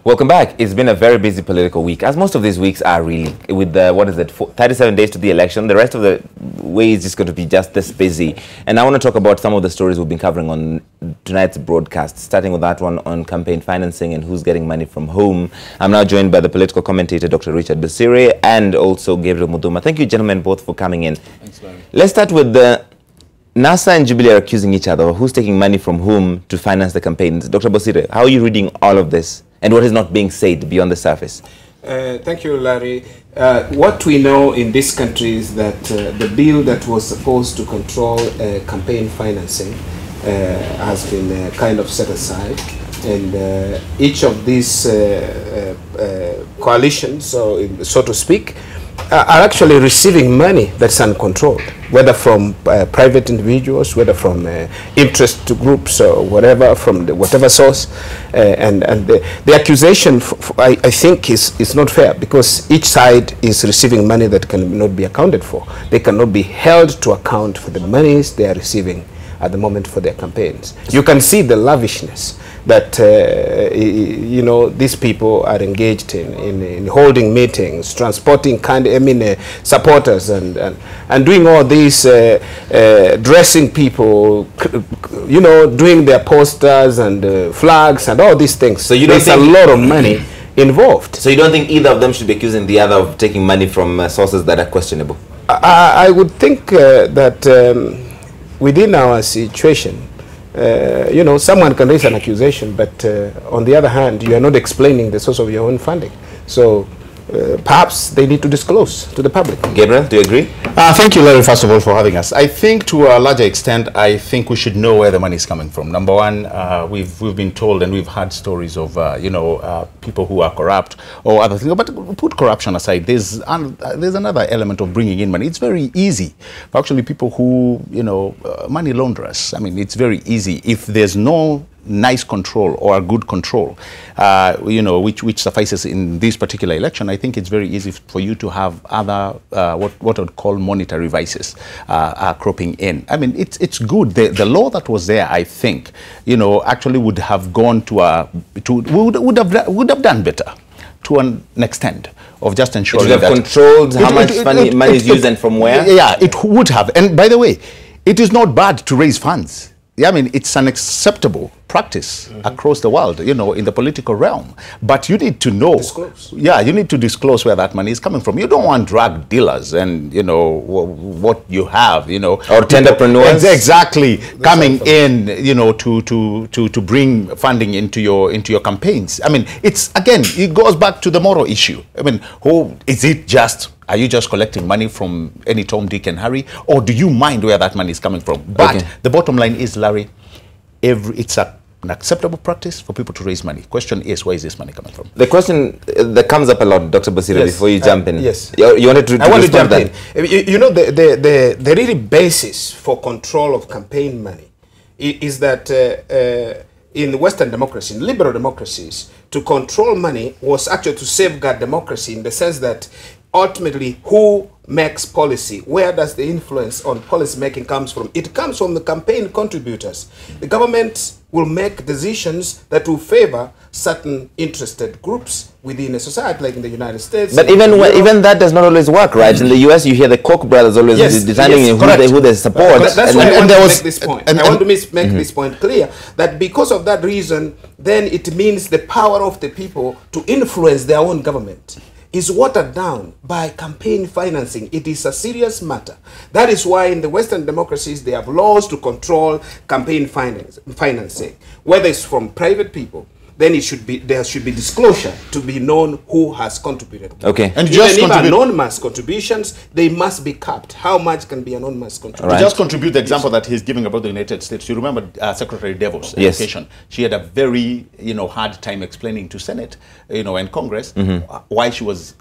Welcome back. It's been a very busy political week, as most of these weeks are really, with the, 37 days to the election. The rest of the way is just going to be just this busy. And I want to talk about some of the stories we've been covering on tonight's broadcast, starting with that one on campaign financing and who's getting money from whom. I'm now joined by the political commentator, Dr. Richard Bosire, and also Gabriel Muthuma. Thank you, gentlemen, both for coming in. Thanks, Larry. Let's start with the NASA and Jubilee are accusing each other of who's taking money from whom to finance the campaigns. Dr. Bosire, how are you reading all of this and what is not being said beyond the surface? Thank you, Larry. What we know in this country is that the bill that was supposed to control campaign financing has been kind of set aside, and each of these coalitions, so to speak, are actually receiving money that's uncontrolled, whether from private individuals, whether from interest groups or whatever, from whatever source. And the accusation, I think, is not fair, because each side is receiving money that cannot be accounted for. They cannot be held to account for the monies they are receiving at the moment for their campaigns. You can see the lavishness that you know, these people are engaged in holding meetings, transporting supporters, and doing all these, dressing people, you know, doing their posters and flags and all these things. So there's a lot of money involved. So you don't think either of them should be accusing the other of taking money from sources that are questionable? I would think that within our situation, you know, someone can raise an accusation, but on the other hand, you are not explaining the source of your own funding. So perhaps they need to disclose to the public. Gabriel, do you agree? Thank you, Larry, first of all, for having us. I think to a larger extent, I think we should know where the money is coming from. Number one, we've been told and we've had stories of, you know, people who are corrupt or other things. But put corruption aside, there's another element of bringing in money. It's very easy for actually people who, you know, money launderers. I mean, it's very easy. If there's no nice control or a good control, you know, which suffices in this particular election, I think it's very easy for you to have other what I would call monetary vices cropping in. I mean, it's good. The law that was there, I think, you know, actually would have gone to would have done better to an extent of just ensuring that controlled how much money is used and from where. Yeah, it would have. And by the way, it is not bad to raise funds. Yeah, I mean, it's an acceptable practice across the world, you know, in the political realm. But you need to know, yeah, you need to disclose where that money is coming from. You don't want drug dealers and, you know, what you have, you know, or entrepreneurs exactly coming in, you know, to bring funding into your campaigns. I mean, it's, again, it goes back to the moral issue. I mean, who is it? Just are you just collecting money from any Tom, Dick, and Harry, or do you mind where that money is coming from? But the bottom line is, Larry, it's an acceptable practice for people to raise money. Question is, where is this money coming from? The question that comes up a lot, Dr. Bosire, before you jump in. Yes. You wanted to I want to jump in. You know, the really basis for control of campaign money is that in Western democracy, in liberal democracies, to control money was actually to safeguard democracy, in the sense that ultimately, who makes policy? Where does the influence on policy making comes from? It comes from the campaign contributors. The government will make decisions that will favor certain interested groups within a society, like in the United States. But even that does not always work, right? In the US, you hear the Koch brothers always determining who they support. That's why I want to make this point. I want to make this point clear, that because of that reason, then it means the power of the people to influence their own government is watered down by campaign financing. It is a serious matter. That is why in the Western democracies, they have laws to control campaign financing. Whether it's from private people, then there should be disclosure to be known who has contributed. Okay. And just anonymous contributions, they must be capped. How much can be anonymous contribution? Right. To just contribute the example that he's giving about the United States. You remember Secretary DeVos' education. She had a very, you know, hard time explaining to Senate, you know, and Congress why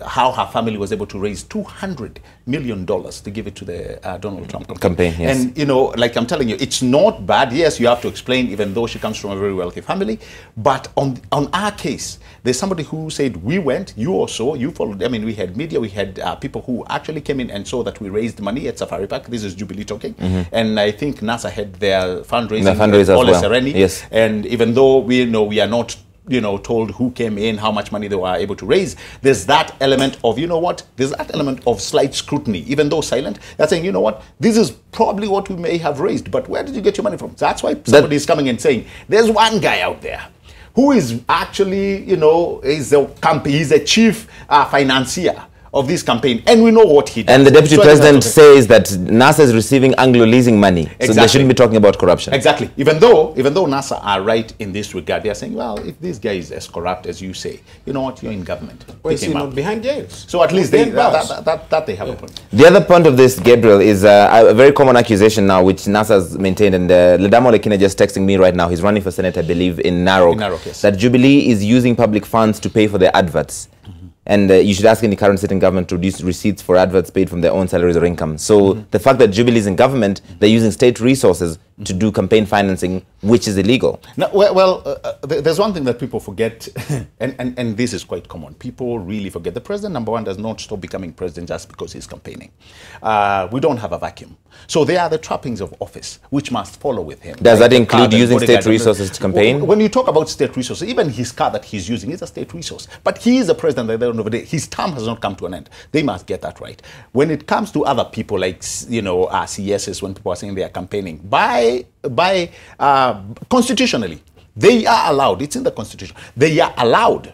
how her family was able to raise $200 million to give it to the Donald Trump campaign. Yes. And, you know, like I'm telling you, it's not bad. Yes, you have to explain, even though she comes from a very wealthy family. But on our case, there's somebody who said, we went, you also, you followed. I mean, we had media, we had people who actually came in and saw that we raised money at Safari Park. This is Jubilee talking. And I think NASA had their fundraising, as well. Yes. And even though we know we are not you know, told who came in, how much money they were able to raise. There's that element of, you know what, there's that element of slight scrutiny, even though silent. They're saying, you know what, this is probably what we may have raised, but where did you get your money from? That's why somebody is coming and saying, there's one guy out there who is actually, you know, he's a chief financier of this campaign, and we know what he does. And the deputy president says that NASA is receiving Anglo leasing money, exactly. So they shouldn't be talking about corruption. Exactly. Even though NASA are right in this regard, they are saying, well, if this guy is as corrupt as you say, you know what, you're in government. Well, is he not behind jails? So at least they have a point. The other point of this, Gabriel, is a very common accusation now, which NASA has maintained, and Ledamo Lekina just texting me right now. He's running for Senate, I believe, in Narok, yes. That Jubilee is using public funds to pay for their adverts. And you should ask any current sitting government to reduce receipts for adverts paid from their own salaries or income. So the fact that Jubilee is in government, they're using state resources to do campaign financing, which is illegal. Now, there's one thing that people forget, and this is quite common. People really forget. The president, number one, does not stop becoming president just because he's campaigning. We don't have a vacuum. So there are the trappings of office, which must follow with him. Does that include using state resources to campaign? When you talk about state resources, even his car that he's using is a state resource. But he is the president at the end of the day. His term has not come to an end. They must get that right. When it comes to other people, like, you know, CSs, when people are saying they are campaigning, constitutionally, they are allowed. It's in the Constitution. They are allowed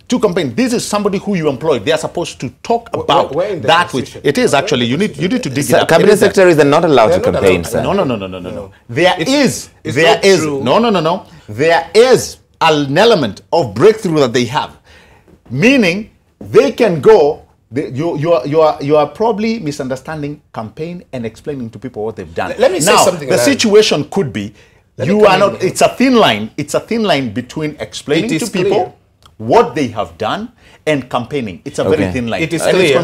to campaign. This is somebody who you employed. They are supposed to talk about that which it is actually. You need to dig it up. Cabinet secretaries are not allowed to campaign, sir. No. There is an element of breakthrough that they have, meaning they can go. You are probably misunderstanding campaign and explaining to people what they've done. Let me say something. The situation could be you are not. It's a thin line. It's a thin line between explaining to people what they have done and campaigning. It's a very thin line. It is clear.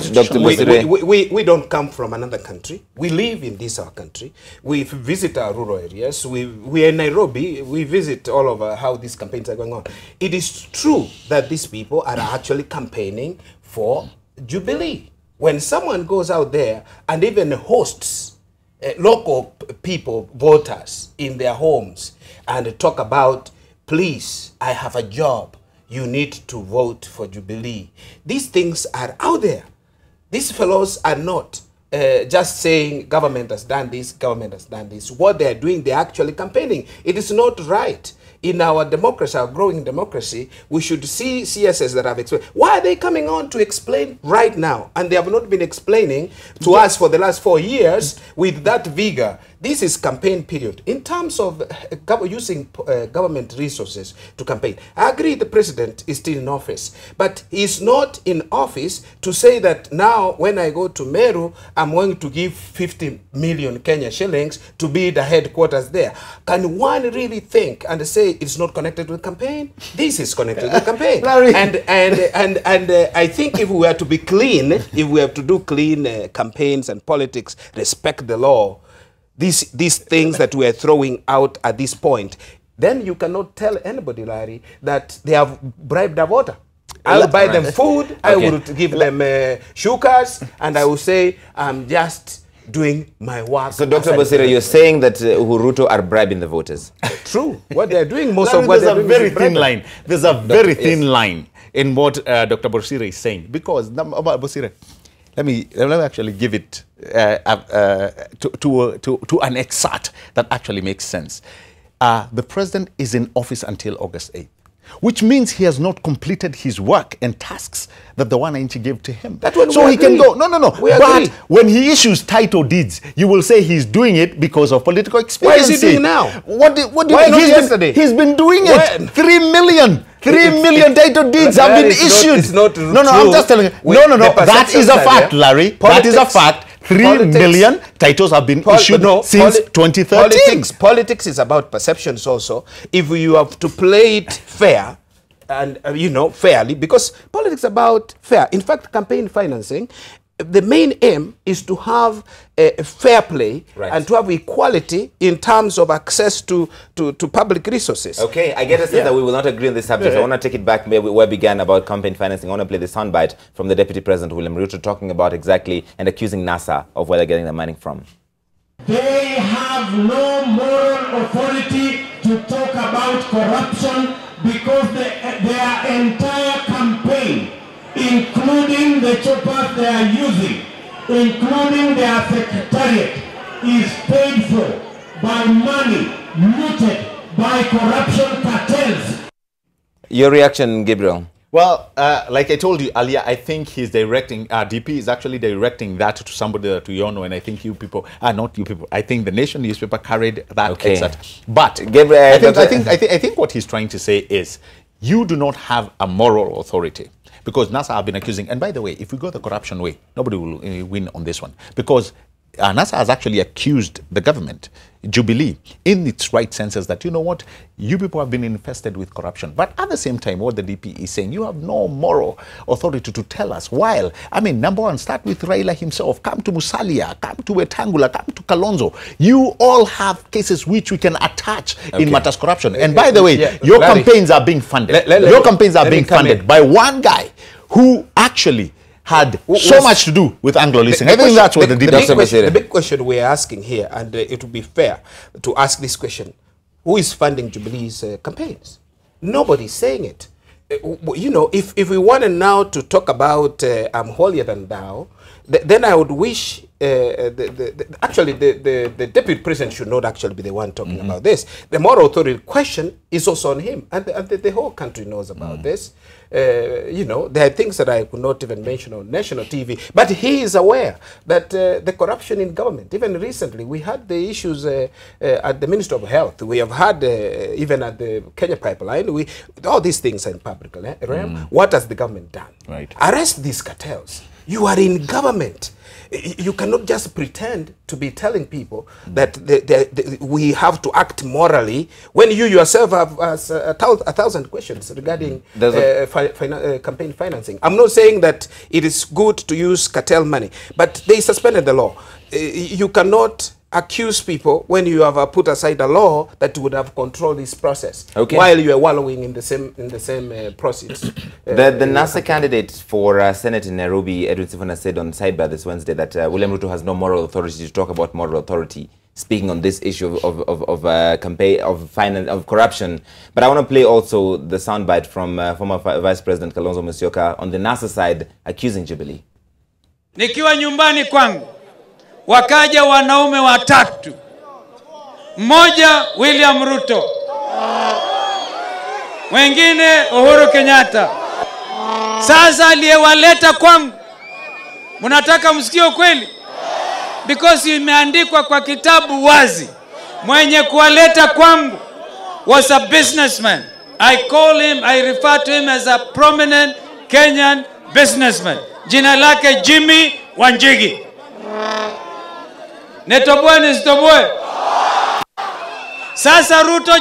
We don't come from another country. We live in this our country. We visit our rural areas. We are in Nairobi. We visit all over how these campaigns are going on. It is true that these people are actually campaigning for Jubilee. When someone goes out there and even hosts local people, voters in their homes, and talk about, please, I have a job, you need to vote for Jubilee. These things are out there. These fellows are not just saying government has done this, government has done this. What they're doing, they're actually campaigning. It is not right. In our democracy, our growing democracy, we should see CSS that have explained. Why are they coming on to explain right now? And they have not been explaining to us for the last 4 years with that vigor. This is campaign period. In terms of using government resources to campaign, I agree the president is still in office, but he's not in office to say that now when I go to Meru, I'm going to give 50 million Kenya shillings to be the headquarters there. Can one really think and say it's not connected with campaign? This is connected with campaign. and I think if we were to be clean, if we have to do clean campaigns and politics, respect the law, these things that we are throwing out at this point, then you cannot tell anybody, Larry, that they have bribed a voter. I will buy them food, I will give them sugars, and I will say, I'm just doing my work. So, Dr. Bosire, you're saying that Uhuruto are bribing the voters? True. What they're doing, most of what they're doing is thin line. There's a very thin line in what Dr. Bosire is saying. Because, Bosire, let me actually give it to an excerpt that actually makes sense. The president is in office until August 8th. Which means he has not completed his work and tasks that the Wananchi gave to him. So he can go, no. But when he issues title deeds, you will say he's doing it because of political expediency. What is he doing now? What do you think yesterday? He's been doing it. 3 million. 3 million title deeds have been issued. It's not no, I'm just telling you. No. That is a fact, Larry. That is a fact. 3 million titles have been issued since 2013. Politics is about perceptions also. If you have to play it fair and, fairly, because politics is about fair. In fact, campaign financing, the main aim is to have a fair play and to have equality in terms of access to public resources. Okay, I get a sense that we will not agree on this subject. I want to take it back where we began about campaign financing. I want to play the soundbite from the Deputy President, William Ruto, talking about exactly and accusing NASA of where they're getting their money from. They have no moral authority to talk about corruption because their entire campaign, including the choppers they are using, including their secretariat, is paid for by money looted by corruption cartels. Your reaction, Gabriel? Well, like I told you earlier, I think he's directing, DP is actually directing that to somebody, to Yono, and I think you people, not you people, I think the Nation newspaper carried that excerpt. But Gabriel, I think what he's trying to say is, you do not have a moral authority. Because NASA have been accusing, and by the way, if we go the corruption way, nobody will win on this one. Because NASA has actually accused the government, Jubilee, in its right senses that, you know what, you people have been infested with corruption. But at the same time, what the DP is saying, you have no moral authority to tell us. While, I mean, number one, start with Raila himself, come to Musalia, come to Wetangula, come to Kalonzo. You all have cases which we can attach in matters corruption. And by the way, your campaigns are being funded. Your campaigns are being funded by one guy who actually had so much to do with Anglo leasing. I think that's what the big question we're asking here, and it would be fair to ask this question: who is funding Jubilee's campaigns? Nobody's saying it. You know, if we wanted now to talk about I'm holier than thou, then I would wish actually the deputy president should not actually be the one talking about this. The moral authority question is also on him, and the whole country knows about this. You know, there are things that I could not even mention on national TV, but he is aware that the corruption in government, even recently, we had the issues at the Ministry of Health. We have had, even at the Kenya Pipeline, all these things are in public realm. What has the government done? Right. Arrest these cartels. You are in government. You cannot just pretend to be telling people that we have to act morally when you yourself have a thousand questions regarding campaign financing. I'm not saying that it is good to use cartel money, but they suspended the law. You cannot accuse people when you have put aside a law that would have controlled this process while you are wallowing in the same process. The NASA candidate for Senate in Nairobi, Edwin Sifuna, said on Sidebar this Wednesday that William Ruto has no moral authority to talk about moral authority, speaking on this issue of campaign of corruption. But I want to play also the soundbite from former Vice President Kalonzo Musyoka on the NASA side accusing Jubilee. Nikiwa nyumbani kwangu wakaja wanaume watatu, mmoja William Ruto, mwingine Uhuru Kenyatta. Sasa aliyewaleta kwangu, mnataka msikie kweli? Because imeandikwa kwa kitabu wazi, mwenye kuwaleta kwangu was a businessman. I refer to him as a prominent Kenyan businessman. Jina lake Jimmy Wanjigi. Netoboe nisitoboe. Sasa Ruto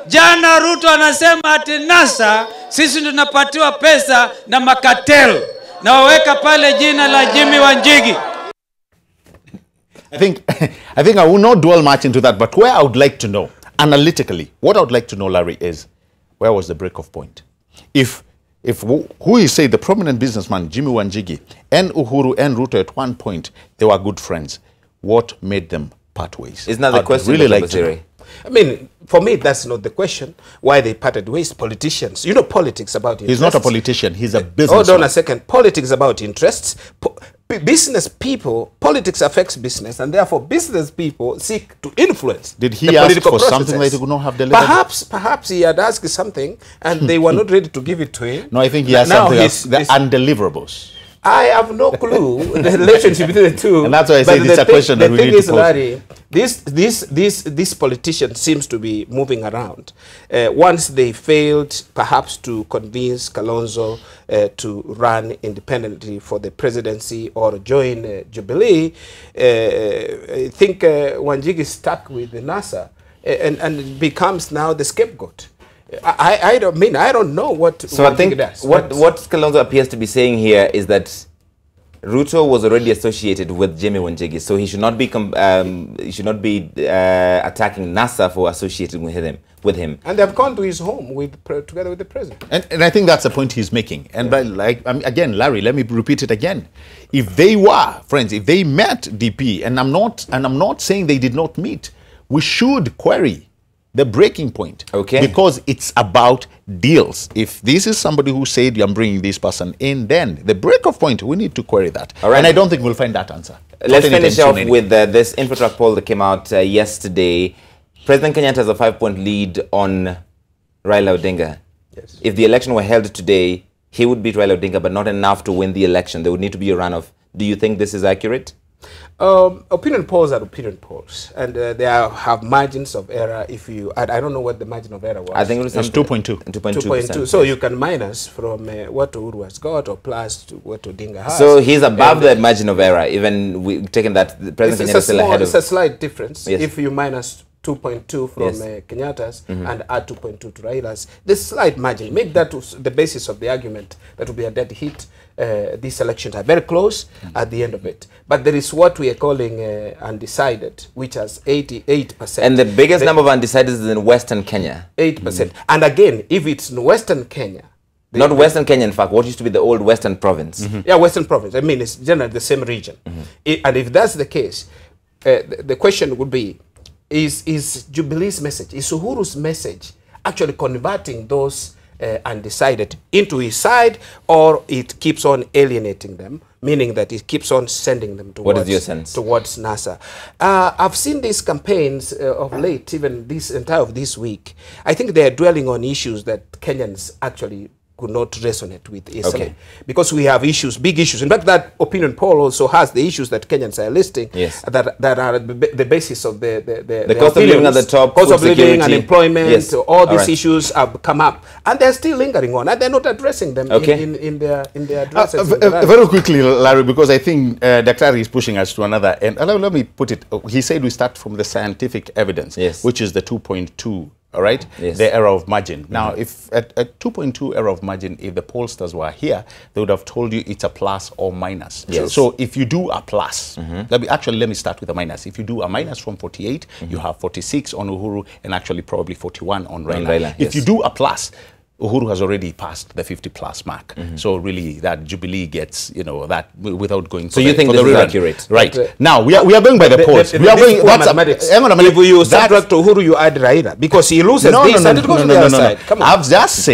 jana Ruto anasema ati NASA sisi tunapatiwa pesa na makatel na waweka pale jina la Jimmy Wanjigi. I think I will not dwell much into that, but where I would like to know analytically, what I would like to know, Larry, is where was the break-off point? If who you say the prominent businessman Jimmy Wanjigi and Uhuru and Ruto at one point they were good friends, what made them part ways? Isn't that the question? Really like to know. I mean, for me, that's not the question. Why they parted ways? Politicians. You know, politics about interests. He's not a politician. He's a businessman. Hold on a second. Politics about interests. Business people, politics affects business, and therefore business people seek to influence. Did he ask for something that he could not have delivered? Perhaps he had asked something, and they were not ready to give it to him. No, I think he asked something else, the undeliverables. I have no clue the relationship between the two. And that's why I say it's a question that we need to pose. The thing is, Larry, this politician seems to be moving around. Once they failed, perhaps, to convince Kalonzo to run independently for the presidency or join Jubilee, I think Wanjigi is stuck with the NASA and becomes now the scapegoat. I don't know what. So I think what Kalonzo appears to be saying here is that Ruto was already associated with Jimmy Wanjigi, so he should not be attacking NASA for associating with him. And they've gone to his home together with the president. And I think that's the point he's making. And again, Larry, let me repeat it again. If they were friends, if they met DP, and I'm not saying they did not meet, we should query the breaking point. Okay. Because it's about deals. If this is somebody who said, I'm bringing this person in, then the break-off point, we need to query that. All right. And I don't think we'll find that answer. Let's finish off with this InfoTrack poll that came out yesterday. President Kenyatta has a 5-point lead on Raila Odinga. Yes. If the election were held today, he would beat Raila Odinga, but not enough to win the election. There would need to be a runoff. Do you think this is accurate? Opinion polls are opinion polls, and they have margins of error. If you, I don't know what the margin of error was. I think it was 2.2. 2.2. So you can minus from what Uhuru has got or plus to what Odinga has. So he's above the margin of error, even taking that the President Kenyatta is still ahead of. It's a slight difference. Yes. If you minus 2.2 from Yes. Kenyatta's and add 2.2 to Raila's, there's slight margin. Make that the basis of the argument that will be a dead hit. These elections are very close at the end of it. But there is what we are calling undecided, which has 88%. And the biggest number of undecided is in Western Kenya. 8%. And again, if it's in Western Kenya, Not Western Kenya, in fact, what used to be the old Western province. yeah, Western province. I mean, it's generally the same region. And if that's the case, the question would be, is Jubilee's message, is Uhuru's message actually converting those undecided into his side, or it keeps on alienating them, meaning that it keeps on sending them towards, What is your sense? towards NASA? I've seen these campaigns of late, even this entire of this week. I think they are dwelling on issues that Kenyans actually could not resonate with easily. Okay. Because we have issues, big issues. In fact, that opinion poll also has the issues that Kenyans are listing, Yes. that are the basis of the cost of living at the top, cost food of living, security. unemployment, Yes. all these right. issues have come up, and they're still lingering on, and they're not addressing them Okay. in their addresses. in the rally. Very quickly, Larry, because I think Dr. is pushing us to another end. Let me put it, he said we start from the scientific evidence, Yes. which is the 2.2. All right, Yes. the error of margin. Now, if at 2.2 error of margin, if the pollsters were here, they would have told you it's a plus or minus. Yes. So if you do a plus, let me start with a minus. If you do a minus from 48, you have 46 on Uhuru and actually probably 41 on Raila. Raila, If yes. you do a plus, Uhuru has already passed the 50+ mark. So really, that Jubilee gets, that without going. So you think this is accurate? Right. But, now we are going by the polls. We are going. mathematics. Hang on a minute. If you That's- subtract Uhuru, you add Raila, because he loses this and it goes to the other side. Come on. I've just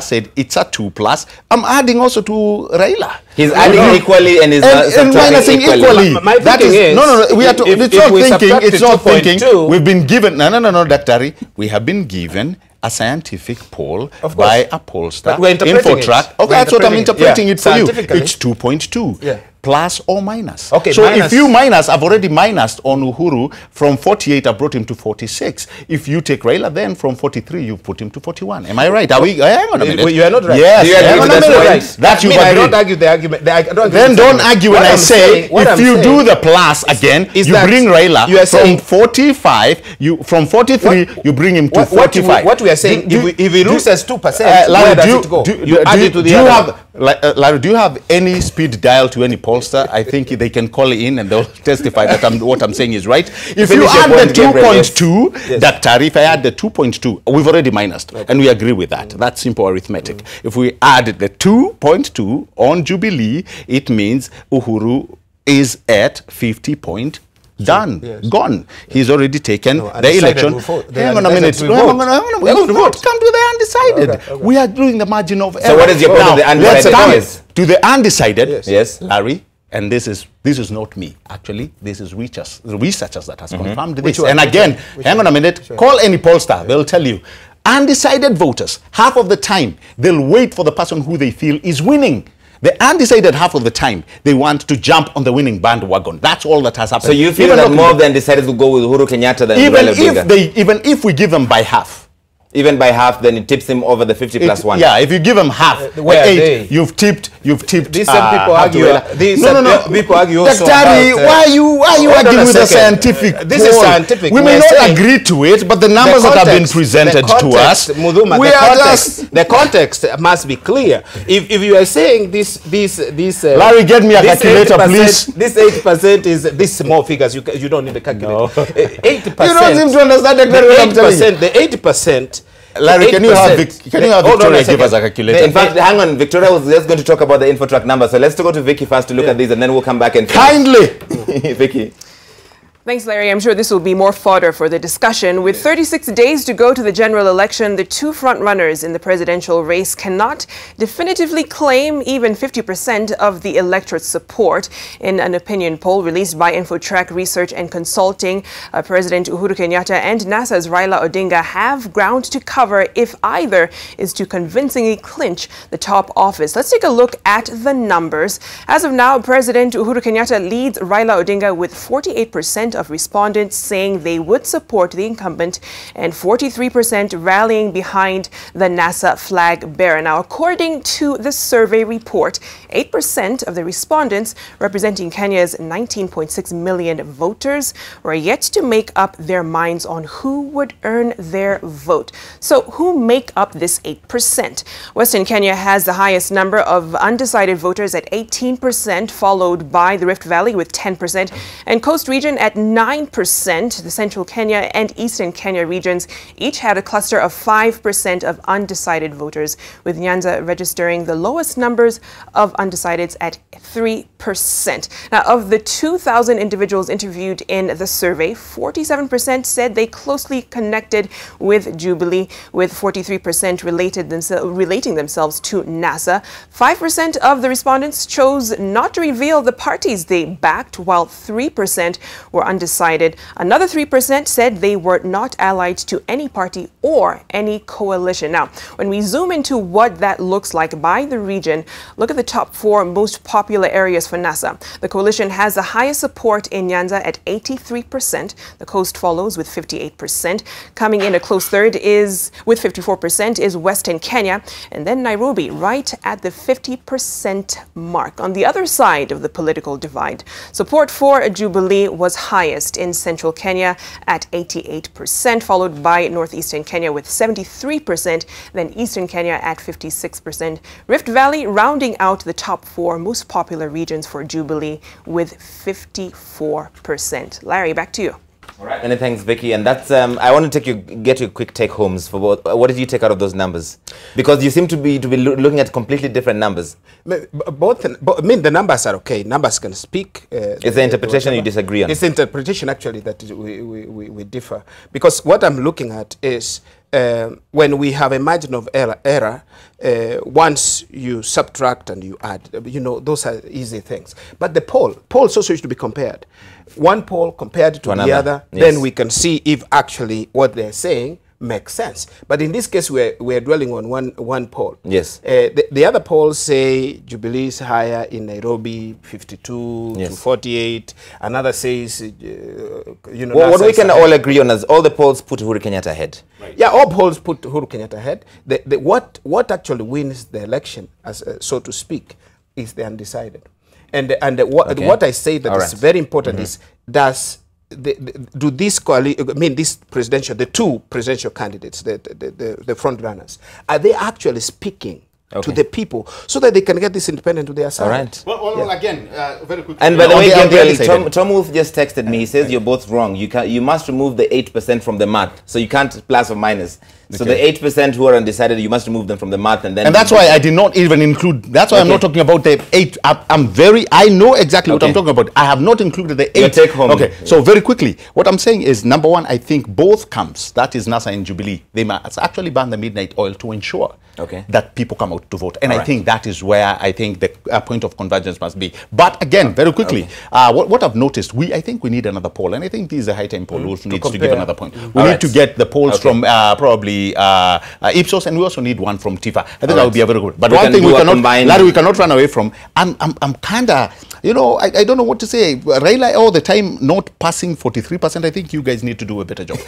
said it's a 2+. I'm adding also to Raila. He's adding equally and is and subtracting minusing equally. My That thinking is, no. We are to, if it's not we thinking. subtract It's the not thinking. 2.2 We've been given no, Daktari. We have been given a scientific poll Of course. by a pollster. But we're interpreting it. InfoTrack. We're Okay, that's what I'm interpreting interpreting it. it for you. Scientifically. It's 2.2. Yeah. Plus or minus. Okay, so minus. if you minus, I've already minused on Uhuru from 48, I brought him to 46. If you take Raila, then from 43, you put him to 41. Am I right? Are we? Hang on a minute. You are not right. Yes. Do you agree hang with on a that minute. point? That you I agree. don't argue the argument. Then don't argue when I say if you do the plus again, is you that bring Raila you are from saying- 45. From 43, you bring him to 45. What we are saying, if he loses 2%, Larry, where does it go? You add it to the other. Larry, do you have any speed dial to any pollster? I think they can call in and they'll testify that what I'm saying is right. If Finish you your add the point, Gabriel, yes. 2.2, Yes. Daktari, if I add the 2.2, we've already minused, and we agree with that. That's simple arithmetic. If we add the 2.2 on Jubilee, it means Uhuru is at 50 point. Done. Yes. Gone. He's already taken No, the undecided election. will vote. The Hang on a minute. undecided will vote. They're going to vote. Come to the undecided. Okay, okay. We are doing the margin of error. So what is your point Now, of the undecided let's come is? to the undecided. Yes. Yes. Larry, and this is not me. Actually, this is researchers that has confirmed this. Which one? And again, Which hang one? on a minute. Call any pollster. They'll tell you. Undecided voters, half of the time, they'll wait for the person who they feel is winning. The undecided half of the time, they want to jump on the winning bandwagon. That's all that has happened. So you feel Even that though- more of the undecided will go with Uhuru Kenyatta than even Raila Odinga? even if we give them by half. Even by half, then it tips him over the 50+1. Yeah, if you give them half, where are 8, they? you've tipped. These same people half argue. to Raila. These No. people argue also Daktari, about, why are you hold on arguing a with a second. scientific This is poll? scientific. We We may are not saying agree to it, but the numbers that have been presented to us, Muthuma, we are just. the context must be clear. If you are saying this Larry, get me a this calculator, 80%, please. This 8% is these small figures. You don't need a calculator. 80%. You don't seem to understand exactly what I'm telling you. The 80%. Larry, can you have 8%. Victoria Hold on a give us a second. calculator? In fact, hang on. Victoria was just going to talk about the InfoTrack number. So let's go to Vicky first to look at these, and then we'll come back and finish. Kindly. Vicky. Thanks, Larry. I'm sure this will be more fodder for the discussion. With 36 days to go to the general election, the two frontrunners in the presidential race cannot definitively claim even 50% of the electorate's support. In an opinion poll released by InfoTrack Research and Consulting, President Uhuru Kenyatta and NASA's Raila Odinga have ground to cover if either is to convincingly clinch the top office. Let's take a look at the numbers. As of now, President Uhuru Kenyatta leads Raila Odinga with 48% of respondents saying they would support the incumbent and 43% rallying behind the NASA flag bearer. Now, according to the survey report, 8% of the respondents, representing Kenya's 19.6 million voters, were yet to make up their minds on who would earn their vote. So who make up this 8%? Western Kenya has the highest number of undecided voters at 18%, followed by the Rift Valley with 10%, and Coast Region at 9%. The Central Kenya and Eastern Kenya regions each had a cluster of 5% of undecided voters, with Nyanza registering the lowest numbers of undecideds at 3%. Now, of the 2,000 individuals interviewed in the survey, 47% said they closely connected with Jubilee, with 43% relating themselves to NASA. 5% of the respondents chose not to reveal the parties they backed, while 3% were undecided. Another 3% said they were not allied to any party or any coalition. Now, when we zoom into what that looks like by the region, look at the top 4 most popular areas for NASA. The coalition has the highest support in Nyanza at 83%. The coast follows with 58%. Coming in a close third is, with 54%, is Western Kenya, and then Nairobi right at the 50% mark. On the other side of the political divide, support for Jubilee was highest in Central Kenya at 88%, followed by Northeastern Kenya with 73%, then Eastern Kenya at 56%. Rift Valley rounding out the top 4 most popular regions for Jubilee with 54%. Larry, back to you. All right. Many thanks, Vicky. And that's I want to get your quick take homes for what did you take out of those numbers? Because you seem to be looking at completely different numbers. I mean, the numbers are okay. Numbers can speak. It's the interpretation you disagree on. It's the interpretation actually that we differ. Because what I'm looking at is when we have a margin of error, once you subtract and you add, those are easy things. But the polls also used to be compared. One poll compared to the other, yes. Then we can see if actually what they're saying makes sense. But in this case, we're dwelling on one poll. Yes. The other polls say Jubilee is higher in Nairobi, 52 yes. to 48. Another says, Well, what we can all agree on is all the polls put Uhuru Kenyatta ahead. Right. Yeah, all polls put Uhuru Kenyatta ahead. What actually wins the election, as so to speak, is the undecided. And what I say that is very important is, do this the two presidential candidates, the front runners, are they actually speaking to the people so that they can get this independent to their side? All right. Well, again, very quickly. And by the way, Gabriel, Tom Wolf just texted me. He says you're both wrong. You must remove the 8% from the math, so you can't plus or minus. So the 8% who are undecided, you must remove them from the math, and then. And that's why I did not even include. That's why I'm not talking about the 8. I know exactly what I'm talking about. I have not included the 8. Your take home. Okay. Yeah. So very quickly, what I'm saying is, number one, I think both camps, that is NASA and Jubilee, they must actually ban the midnight oil to ensure that people come out to vote. And I think that is where I think the point of convergence must be. But again, very quickly, what I've noticed, I think we need another poll, and I think this is a high time poll. Also needs to give another point. We need to get the polls from probably Ipsos, and we also need one from Tifa. I think that would be a very good. But one thing we cannot run away from. I'm kind of, I don't know what to say. Raila all the time not passing 43%. I think you guys need to do a better job.